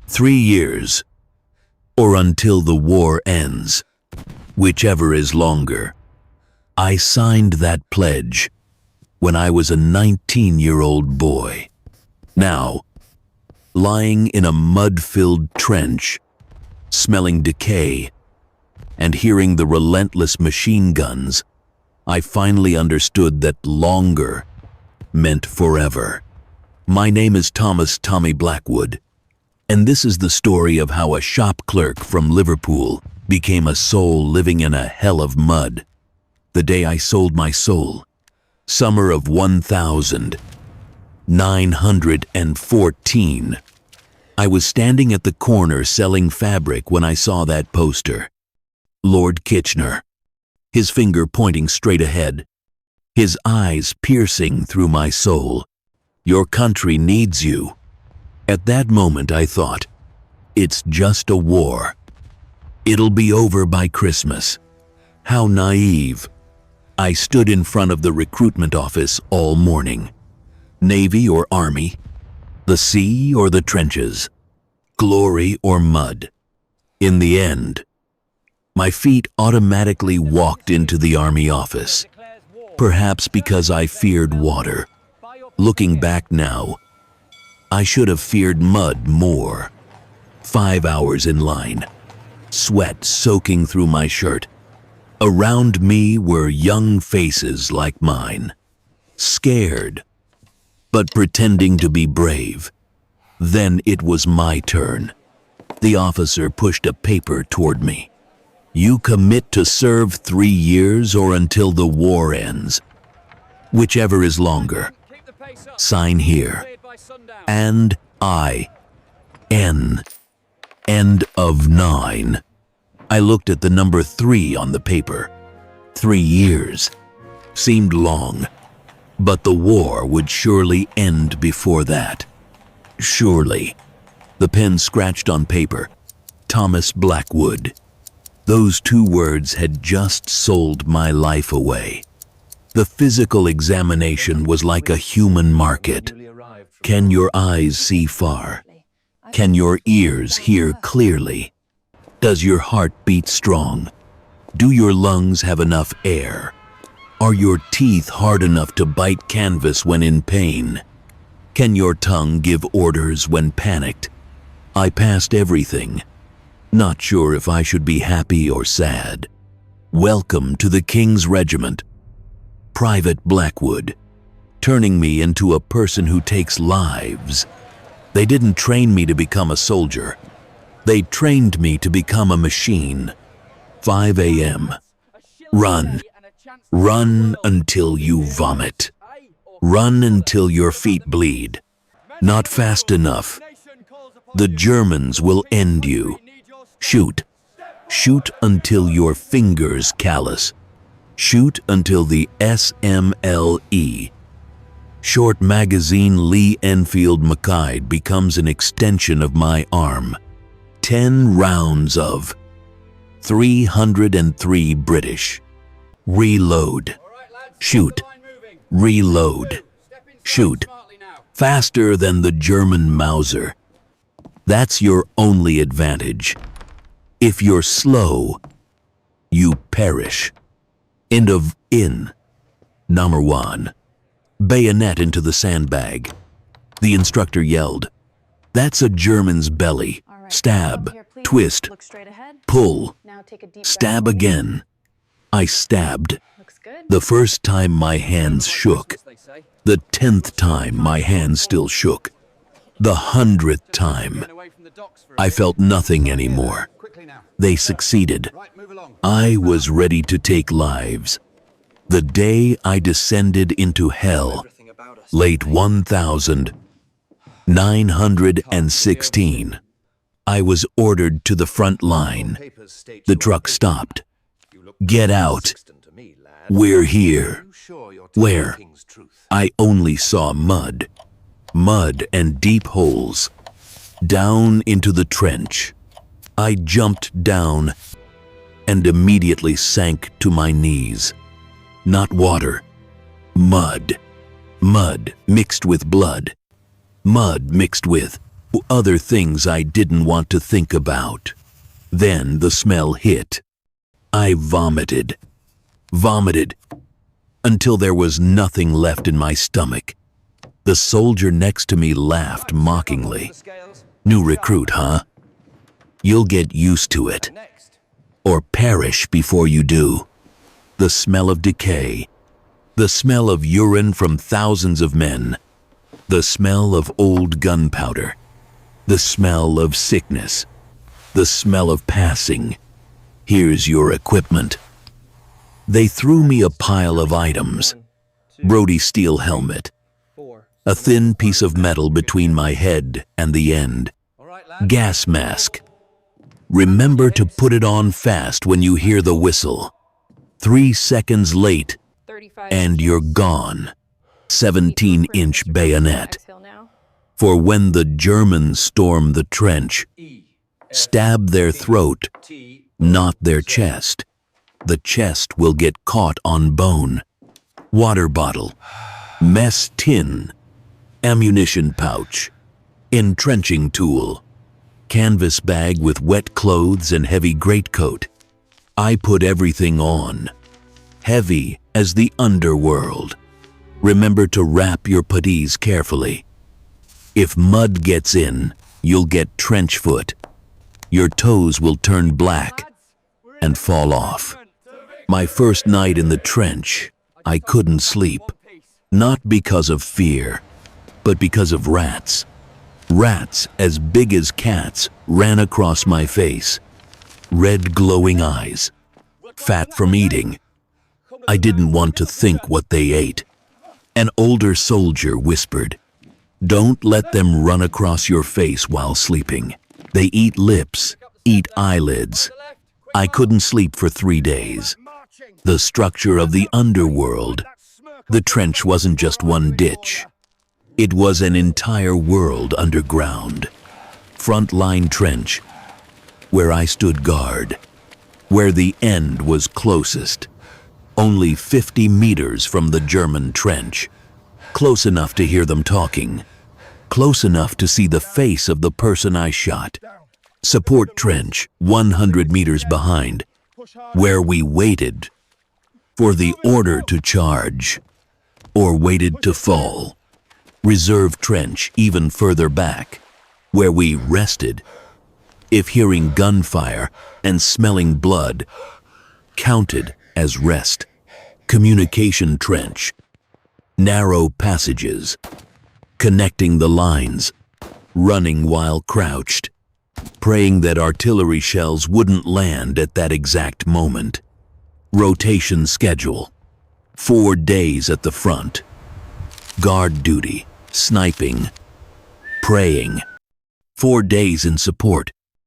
3 years, or until the war ends, whichever is longer. I signed that pledge when I was a 19-year-old boy. Now, lying in a mud-filled trench, smelling decay, and hearing the relentless machine guns, I finally understood that longer meant forever. My name is Thomas "Tommy" Blackwood, and this is the story of how a shop clerk from Liverpool became a soul living in a hell of mud. The day I sold my soul, summer of 1914. I was standing at the corner selling fabric when I saw that poster. Lord Kitchener, his finger pointing straight ahead, his eyes piercing through my soul. Your country needs you. At that moment I thought, it's just a war. It'll be over by Christmas. How naive. I stood in front of the recruitment office all morning. Navy or Army, the sea or the trenches, glory or mud. In the end, my feet automatically walked into the Army office, perhaps because I feared water. Looking back now, I should have feared mud more. 5 hours in line, sweat soaking through my shirt. Around me were young faces like mine, scared, but pretending to be brave. Then it was my turn. The officer pushed a paper toward me. You commit to serve 3 years or until the war ends, whichever is longer. Sign here. And end of 9. I looked at the number 3 on the paper. 3 years seemed long, but the war would surely end before that. Surely. The pen scratched on paper. Thomas Blackwood. Those 2 words had just sold my life away. The physical examination was like a human market. Can your eyes see far? Can your ears hear clearly? Does your heart beat strong? Do your lungs have enough air? Are your teeth hard enough to bite canvas when in pain? Can your tongue give orders when panicked? I passed everything, not sure if I should be happy or sad. Welcome to the King's Regiment. Private Blackwood, turning me into a person who takes lives. They didn't train me to become a soldier. They trained me to become a machine. 5 a.m. Run. Run until you vomit. Run until your feet bleed. Not fast enough. The Germans will end you. Shoot. Shoot until your fingers callous. Shoot until the SMLE, Short Magazine Lee Enfield Mackay, becomes an extension of my arm. 10 rounds of 303 British. Reload. Shoot. Reload. Shoot. Faster than the German Mauser. That's your only advantage. If you're slow, you perish. End of in. Number 1. Bayonet into the sandbag. The instructor yelled, "That's a German's belly. Stab, twist, pull, stab again." I stabbed. The first time my hands shook. The 10th time my hands still shook. The 100th time, I felt nothing anymore. They succeeded. I was ready to take lives. The day I descended into hell, late 1916, I was ordered to the front line. The truck stopped. "Get out. We're here." Where? I only saw mud. Mud and deep holes. Down into the trench. I jumped down and immediately sank to my knees. Not water. Mud. Mud mixed with blood. Mud mixed with Other things I didn't want to think about. Then the smell hit. I vomited. Vomited until there was nothing left in my stomach. The soldier next to me laughed mockingly. New recruit, huh? You'll get used to it. Or perish before you do. The smell of decay. The smell of urine from thousands of men. The smell of old gunpowder. The smell of sickness. The smell of passing. Here's your equipment. They threw me a pile of items. Brody steel helmet. A thin piece of metal between my head and the end. Gas mask. Remember to put it on fast when you hear the whistle. 3 seconds late, and you're gone. 17-inch bayonet. For when the Germans storm the trench, stab their throat, not their chest. The chest will get caught on bone. Water bottle, mess tin, ammunition pouch, entrenching tool, canvas bag with wet clothes and heavy greatcoat. I put everything on, heavy as the underworld. Remember to wrap your puttees carefully. If mud gets in, you'll get trench foot. Your toes will turn black and fall off. My first night in the trench, I couldn't sleep. Not because of fear, but because of rats. Rats as big as cats ran across my face. Red glowing eyes. Fat from eating. I didn't want to think what they ate. An older soldier whispered, "Don't let them run across your face while sleeping. They eat lips, eat eyelids." I couldn't sleep for 3 days. The structure of the underworld. The trench wasn't just one ditch. It was an entire world underground. Front-line trench, where I stood guard, where the end was closest. Only 50 meters from the German trench. Close enough to hear them talking. Close enough to see the face of the person I shot. Support trench, 100 meters behind, where we waited for the order to charge, or waited to fall. Reserve trench even further back, where we rested, if hearing gunfire and smelling blood counted as rest. Communication trench, narrow passages, connecting the lines, running while crouched, praying that artillery shells wouldn't land at that exact moment. Rotation schedule, 4 days at the front. Guard duty, sniping, praying. 4 days in support,